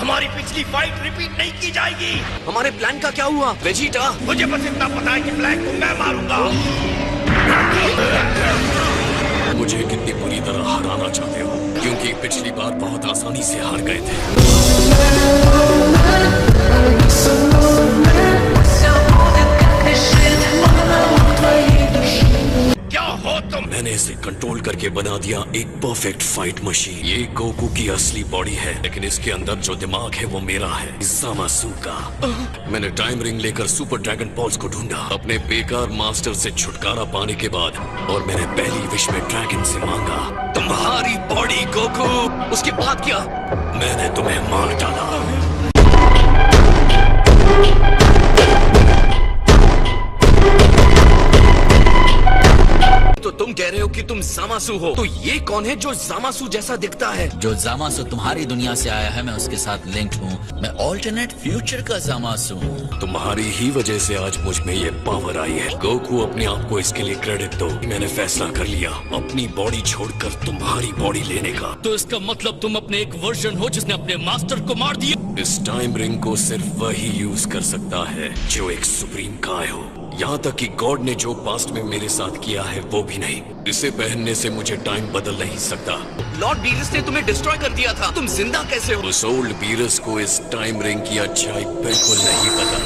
हमारी पिछली fight repeat नहीं की जाएगी। हमारे प्लान का क्या हुआ वेजिटा? मुझे बस इतना पता है कि ब्लैक को मैं मारूंगा। मुझे कितनी बुरी तरह हराना चाहते हो? क्योंकि पिछली बार बहुत आसानी से हार गए थे। क्या हो तुम? मैंने इसे कंट्रोल करके बना दिया एक परफेक्ट फाइट मशीन। ये गोकू की असली बॉडी है, लेकिन इसके अंदर जो दिमाग है वो मेरा है, ज़ामासु का। मैंने टाइम रिंग लेकर सुपर ड्रैगन बॉल्स को ढूंढा अपने बेकार मास्टर से छुटकारा पाने के बाद, और मैंने पहली विश में ड्रैगन से मांगा, तुम्हारी बॉडी गोकू। उसके बाद क्या? मैंने तुम्हें मार डाला। तो तुम कह रहे हो कि तुम ज़ामासु हो, तो ये कौन है जो ज़ामासु जैसा दिखता है? जो ज़ामासु तुम्हारी दुनिया से आया है, मैं उसके साथ लिंक्ड हूँ। मैं ऑल्टरनेट फ्यूचर का ज़ामासु हूँ। तुम्हारी ही वजह से आज मुझ में ये पावर आई है। गोकू, अपने आप को इसके लिए क्रेडिट दो। मैंने फैसला कर लिया अपनी बॉडी छोड़कर तुम्हारी बॉडी लेने का। तो इसका मतलब तुम अपने एक वर्जन हो जिसने अपने मास्टर को मार दिया। इस टाइम रिंग को सिर्फ वही यूज कर सकता है जो एक सुप्रीम काय हो। यहाँ तक कि गॉड ने जो पास्ट में मेरे साथ किया है वो भी नहीं। इसे पहनने से मुझे टाइम बदल नहीं सकता। लॉर्ड बीरस ने तुम्हें डिस्ट्रॉय कर दिया था, तुम जिंदा कैसे हो? उस ओल्ड बीरस को इस टाइम रिंग की अच्छाई बिल्कुल नहीं पता।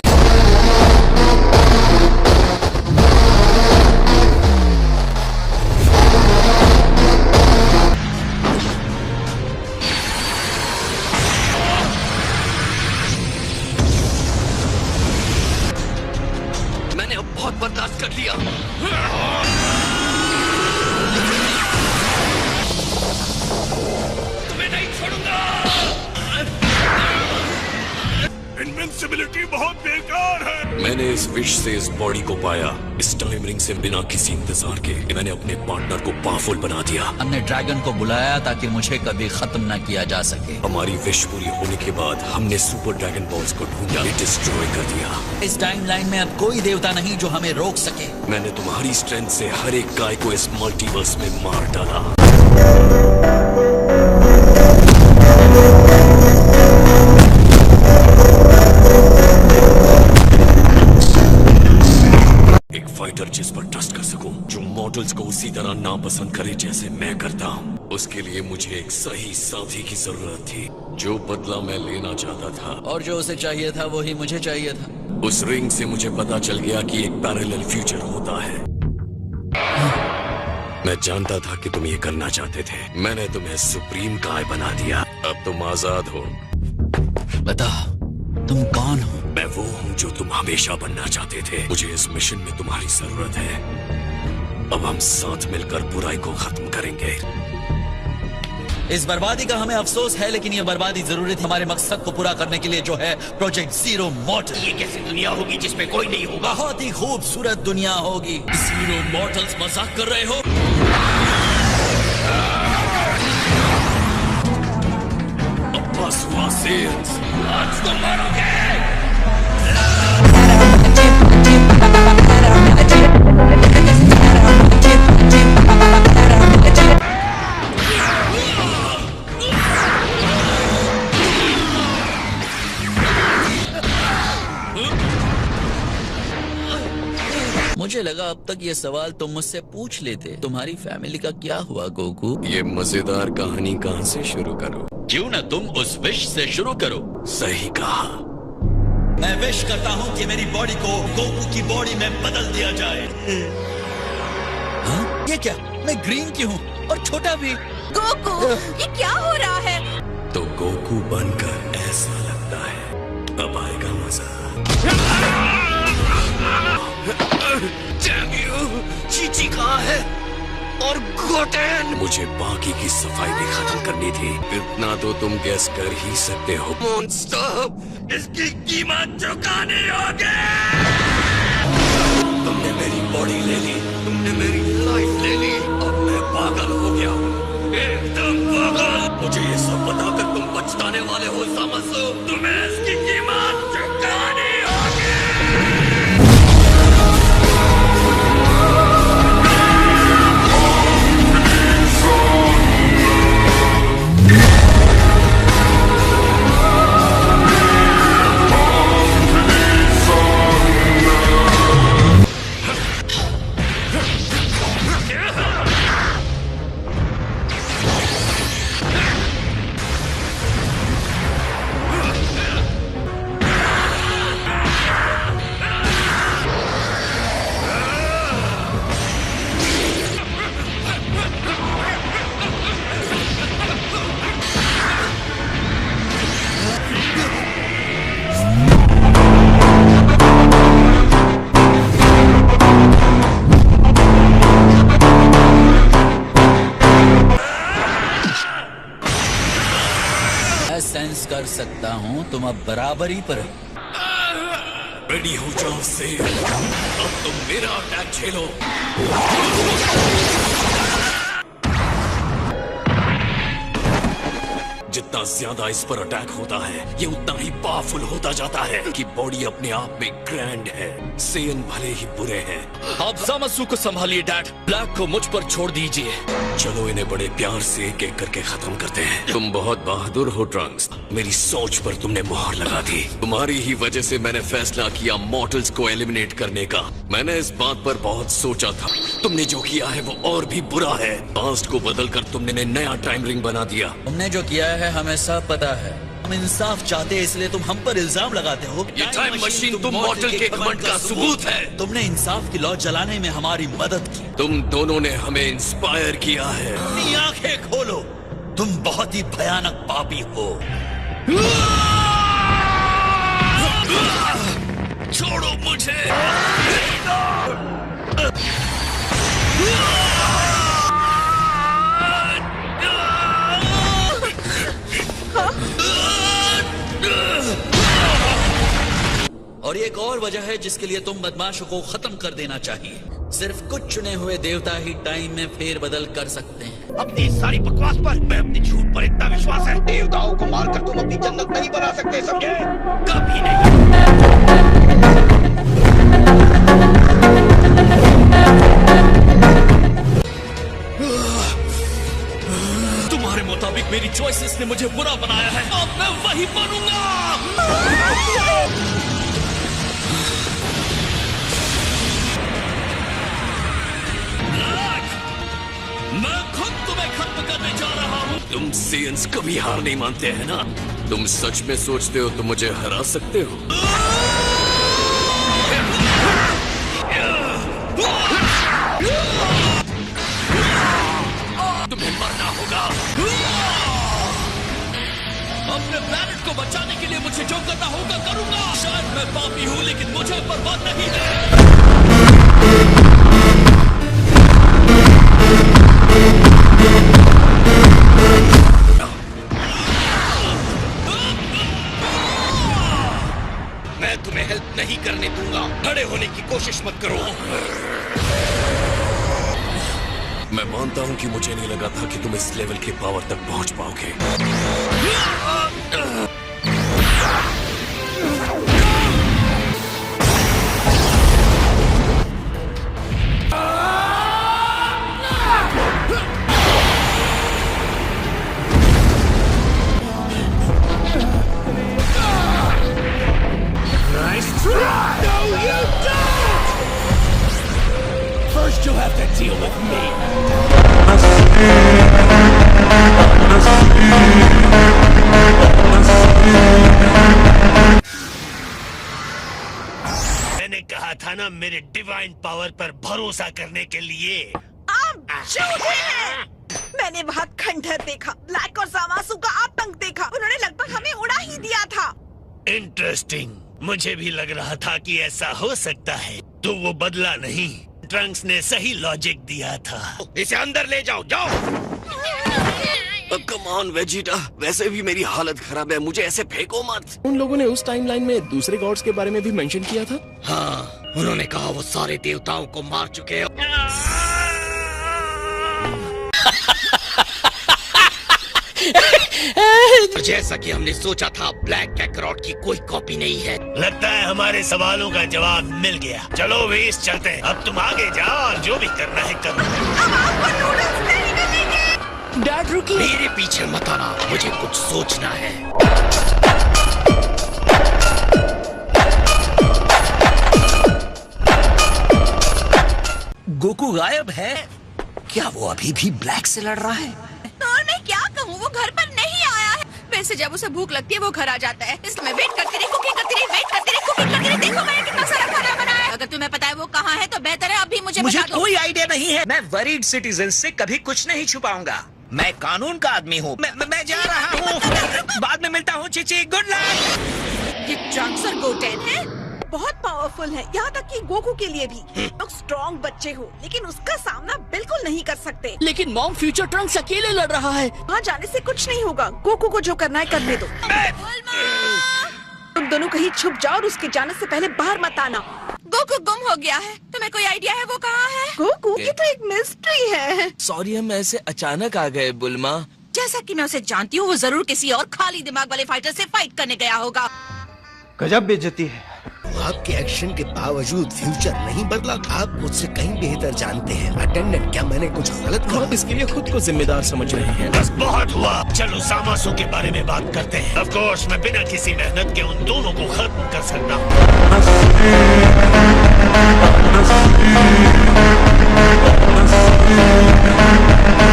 मैंने अब बहुत बर्दाश्त कर लिया। तुम्हें नहीं छोड़ूंगा। इनविंसिबिलिटी बहुत बेकार है। मैंने इस विश से इस बॉडी को पाया, इस टाइम रिंग से बिना किसी इंतजार के। मैंने अपने पार्टनर को पावरफुल बना दिया। हमने ड्रैगन को बुलाया ताकि मुझे कभी खत्म न किया जा सके। हमारी विश पूरी होने के बाद हमने सुपर ड्रैगन बॉल्स को ढूंढा, डिस्ट्रॉय कर दिया। इस टाइमलाइन में अब कोई देवता नहीं जो हमें रोक सके। मैंने तुम्हारी स्ट्रेंथ से हर एक गाय को इस मल्टीवर्स में मार डाला। एक फाइटर जिस पर ट्रस्ट कर सकूं, जो मॉडल्स को उसी तरह नापसंद करे जैसे मैं करता हूं। उसके लिए मुझे एक सही साथी की जरूरत थी, जो बदला मैं लेना चाहता था। और जो उसे चाहिए था वही मुझे चाहिए था। उस रिंग से मुझे पता चल गया कि एक पैरेलल फ्यूचर होता है। मैं जानता था कि तुम ये करना चाहते थे। मैंने तुम्हें सुप्रीम काय बना दिया। अब तुम आजाद हो। बता, तुम कौन हो? मैं वो हूँ जो तुम हमेशा बनना चाहते थे। मुझे इस मिशन में तुम्हारी जरूरत है। अब हम साथ मिलकर बुराई को खत्म करेंगे। इस बर्बादी का हमें अफसोस है, लेकिन ये बर्बादी जरूरी थी हमारे मकसद को पूरा करने के लिए, जो है प्रोजेक्ट जीरो मॉर्टल। ये कैसी दुनिया होगी जिसमें कोई नहीं होगा? बहुत ही खूबसूरत दुनिया होगी। जीरो मॉर्टल्स मजाक कर रहे हो? बस हुआ सेल्स। आज तुम मरोगे। मुझे लगा अब तक ये सवाल तुम मुझसे पूछ लेते। तुम्हारी फैमिली का क्या हुआ गोकू? ये मजेदार कहानी कहाँ से शुरू करूं? क्यों न तुम उस विश से शुरू करो। सही कहा। मैं विश करता हूँ कि मेरी बॉडी को गोकू की बॉडी में बदल दिया जाए। हाँ? ये क्या? मैं ग्रीन क्यों हूँ और छोटा भी? गोकू, ये क्या हो रहा है? तो गोकू बनकर ऐसा लगता है। अब आएगा मजा। Damn you! चीची कहाँ है? और गोटेन? मुझे बाकी की सफाई भी खत्म करनी थी। इतना तो तुम गैस कर ही सकते हो। मॉन्स्टर, इसकी कीमत चुकानी होगी। तुमने मेरी बॉडी ले ली, तुमने मेरी लाइफ ले ली। अब मैं पागल हो गया हूँ, एकदम पागल। मुझे ये सब बताकर तुम पछताने वाले हो ज़ामासु। तुम्हें इसकी कीमत चुकानी होगी। कर सकता हूँ। तुम अब बराबरी पर हो। रेडी हो जाओ से, अब तुम मेरा अटैक झेलो। जितना ज्यादा इस पर अटैक होता है, ये उतना ही पावरफुल होता जाता है कि बॉडी अपने आप में ग्रैंड है। सेन भले ही बुरे हैं। आप जामासु को संभालिए डैड, ब्लैक को मुझ पर छोड़ दीजिए। चलो इन्हें बड़े प्यार से एक एक करके खत्म करते हैं। तुम बहुत बहादुर हो ट्रंक्स, मेरी सोच पर तुमने मोहर लगा दी। तुम्हारी ही वजह से मैंने फैसला किया मॉर्टल्स को एलिमिनेट करने का। मैंने इस बात पर बहुत सोचा था। तुमने जो किया है वो और भी बुरा है। पास्ट को बदलकर तुमने नया टाइम रिंग बना दिया। तुमने जो किया है हमें सब पता है। हम इंसाफ चाहते हैं, इसलिए तुम हम पर इल्जाम लगाते हो। ये टाइम मशीन तुम मॉर्टल के घमंड का सबूत है। तुमने इंसाफ की लौ जलाने में हमारी मदद की। तुम दोनों ने हमें इंस्पायर किया है। अपनी आंखें खोलो, तुम बहुत ही भयानक पापी हो। छोड़ो मुझे। और एक और वजह है जिसके लिए तुम बदमाशों को खत्म कर देना चाहिए। सिर्फ कुछ चुने हुए देवता ही टाइम में फेर बदल कर सकते हैं। अपनी सारी बकवास पर मैं अपनी झूठ पर इतना विश्वास है। देवताओं को मारकर तुम अपनी जन्नत नहीं बना सकते, समझे? कभी नहीं। तुम्हारे मुताबिक मेरी चॉइसेस ने मुझे बुरा बनाया है, अब मैं वही बनूंगा। मैं खुद तुम्हें खत्म करने जा रहा हूँ। तुम सेयंस कभी हार नहीं मानते हैं ना? तुम सच में सोचते हो तुम मुझे हरा सकते हो? तुम्हें मरना होगा। अपने प्लैनेट को बचाने के लिए मुझे जो करना होगा करूंगा। शायद मैं पापी हूँ लेकिन मुझे परवाह नहीं है। मैं तुम्हें हेल्प नहीं करने दूंगा। खड़े होने की कोशिश मत करो। मैं मानता हूं कि मुझे नहीं लगा था कि तुम इस लेवल के पावर तक पहुंच पाओगे। First you'll have to deal with me. मैंने कहा था ना मेरे डिवाइन पावर पर भरोसा करने के लिए। आप झूठे हैं। मैंने बहुत खंडहर देखा, ब्लैक और जामासु का आतंक देखा। उन्होंने लगभग हमें उड़ा ही दिया था। इंटरेस्टिंग। मुझे भी लग रहा था कि ऐसा हो सकता है, तो वो बदला नहीं। ट्रंक्स ने सही लॉजिक दिया था। इसे अंदर ले जाओ, जाओ। कम ऑन वेजिटा, वैसे भी मेरी हालत खराब है, मुझे ऐसे फेंको मत। उन लोगों ने उस टाइमलाइन में दूसरे गॉड्स के बारे में भी मेंशन किया था। हाँ, उन्होंने कहा वो सारे देवताओं को मार चुके हैं। जैसा कि हमने सोचा था, ब्लैक कैकरॉट की कोई कॉपी नहीं है। लगता है हमारे सवालों का जवाब मिल गया। चलो वेस्ट चलते हैं। अब तुम आगे जाओ और जो भी करना है करो। डैड रुकिए। मेरे पीछे मत आना, मुझे कुछ सोचना है। गोकू गायब है। क्या वो अभी भी ब्लैक से लड़ रहा है? और मैं क्या कहूँ, वो घर पर नहीं आया है। वैसे जब उसे भूख लगती है वो घर आ जाता है। इसलिए मैं वेट करती रही, कुकिंग करती रही, वेट करती रही, कुकिंग करती रही। देखो मैंने कितना सारा खाना बनाया है। अगर तुम्हें पता है वो कहाँ है तो बेहतर है अभी मुझे मुझे बता दो। कोई आइडिया नहीं है। मैं वरीड सिटीजन से कभी कुछ नहीं छुपाऊंगा। मैं कानून का आदमी हूँ। मैं जा रहा हूँ। बाद में मिलता हूँ चीची। Good luck. ये ट्रंक्स और गोटेन है। बहुत पावरफुल है, यहाँ तक कि गोकू के लिए भी। लोग स्ट्रॉन्ग बच्चे हो, लेकिन उसका सामना बिल्कुल नहीं कर सकते। लेकिन मॉम फ्यूचर ट्रंक्स अकेले लड़ रहा है। वहाँ जाने से कुछ नहीं होगा, गोकू को जो करना है करने दो। तुम दोनों कहीं छुप जाओ और उसके जाने से पहले बाहर मत आना। गोकू गुम हो गया है, तुम्हें कोई आइडिया है वो कहाँ है? गोकू, ये तो एक मिस्ट्री है। सॉरी हम ऐसे अचानक आ गए बुल्मा। जैसा कि मैं उसे जानती हूँ, वो जरूर किसी और खाली दिमाग वाले फाइटर से फाइट करने गया होगा। गजब बेइज्जती है। आपके एक्शन के बावजूद फ्यूचर नहीं बदला। आप मुझसे कहीं बेहतर जानते हैं। अटेंडेंट, क्या मैंने कुछ गलत कहा? आप इसके लिए खुद को जिम्मेदार समझ रहे हैं। बस बहुत हुआ, चलो सामासू के बारे में बात करते हैं। ऑफ कोर्स मैं बिना किसी मेहनत के उन दोनों को खत्म कर सकता हूँ।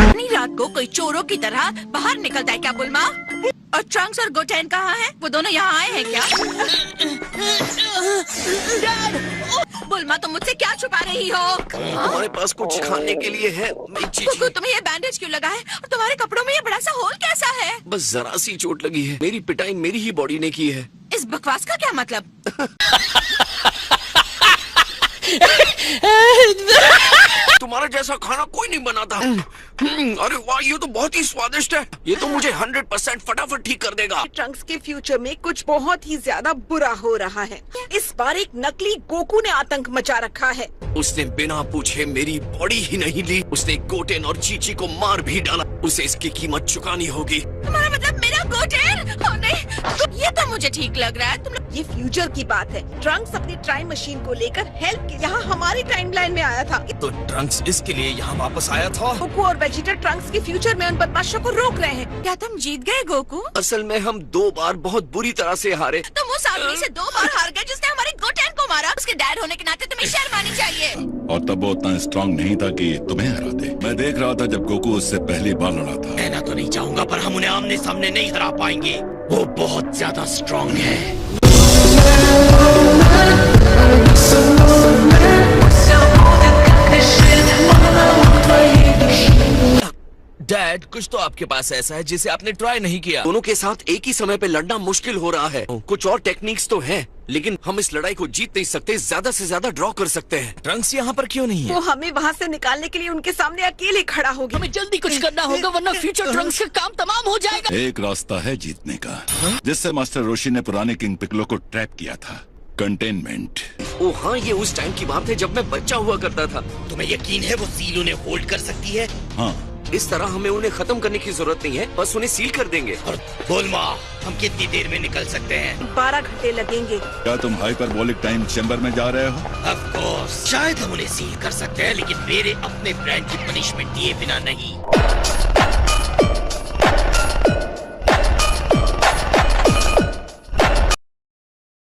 इतनी रात को कोई चोरों की तरह बाहर निकलता है क्या बुल्मा? और ट्रंक्स और गोटेन कहाँ हैं? वो दोनों यहाँ आए हैं क्या? बुल्मा, तुम मुझसे क्या छुपा रही हो? हमारे पास कुछ खाने के लिए है। कुकू, तुम्हें ये बैंडेज क्यों लगा है? और तुम्हारे कपड़ों में ये बड़ा सा होल कैसा है? बस जरा सी चोट लगी है। मेरी पिटाई मेरी ही बॉडी ने की है। इस बकवास का क्या मतलब? तुम्हारा जैसा खाना कोई नहीं बनाता। अरे वाह, ये तो बहुत ही स्वादिष्ट है। ये तो मुझे 100% फटाफट ठीक कर देगा। ट्रंक्स के फ्यूचर में कुछ बहुत ही ज्यादा बुरा हो रहा है। इस बार एक नकली गोकू ने आतंक मचा रखा है। उसने बिना पूछे मेरी बॉडी ही नहीं ली। उसने गोटेन और चीची को मार भी डाला। उसे इसकी कीमत चुकानी होगी। तुम्हारा मतलब मेरा गोटेन? ओह नहीं, ये तो मुझे ठीक लग रहा है। ये फ्यूचर की बात है। ट्रंक्स अपनी टाइम मशीन को लेकर हेल्प के यहाँ हमारी टाइमलाइन में आया था। तो ट्रंक्स इसके लिए यहाँ वापस आया था। गोकू और वेजिटा ट्रंक्स के फ्यूचर में उन बदमाशों को रोक रहे हैं। क्या तुम जीत गए गोकू? असल में हम 2 बार बहुत बुरी तरह से हारे। तुम उस आदमी से 2 बार हार गए जिसने हमारे गोटेन को मारा। उसके डैड होने के नाते तुम्हें शर्म आनी चाहिए। और तब वो उतना स्ट्रांग नहीं था कि तुम्हें हरा दे। मैं देख रहा था जब गोकू उससे पहली बार लड़ा था। कहना तो नहीं चाहूंगा, पर हम उन्हें आमने सामने नहीं हरा पाएंगे। वो बहुत ज्यादा स्ट्रांग है। डैड, कुछ तो आपके पास ऐसा है जिसे आपने ट्राई नहीं किया। दोनों के साथ एक ही समय पे लड़ना मुश्किल हो रहा है। कुछ और टेक्निक्स तो हैं, लेकिन हम इस लड़ाई को जीत नहीं सकते। ज्यादा से ज्यादा ड्रॉ कर सकते हैं। ट्रंक्स यहाँ पर क्यों नहीं है? वो हमें वहाँ से निकालने के लिए उनके सामने अकेले खड़ा हो गया। हमें जल्दी कुछ करना होगा, वरना फ्यूचर ट्रंक्स का काम तमाम हो जाएगा। एक रास्ता है जीतने का, जिससे मास्टर रोशी ने पुराने किंग पिकलो को ट्रैप किया था। कंटेनमेंट। ओ हाँ, ये उस टाइम की बात है जब मैं बच्चा हुआ करता था। तुम्हें यकीन है वो सील उन्हें होल्ड कर सकती है? हाँ, इस तरह हमें उन्हें खत्म करने की जरूरत नहीं है, बस उन्हें सील कर देंगे। और बुल्मा, हम कितनी देर में निकल सकते हैं? 12 घंटे लगेंगे। क्या तुम हाइपरबोलिक टाइम चैम्बर में जा रहे हो? ऑफ कोर्स, शायद हम उन्हें सील कर सकते हैं, लेकिन मेरे अपने ब्रांड की पनिशमेंट दिए बिना नहीं।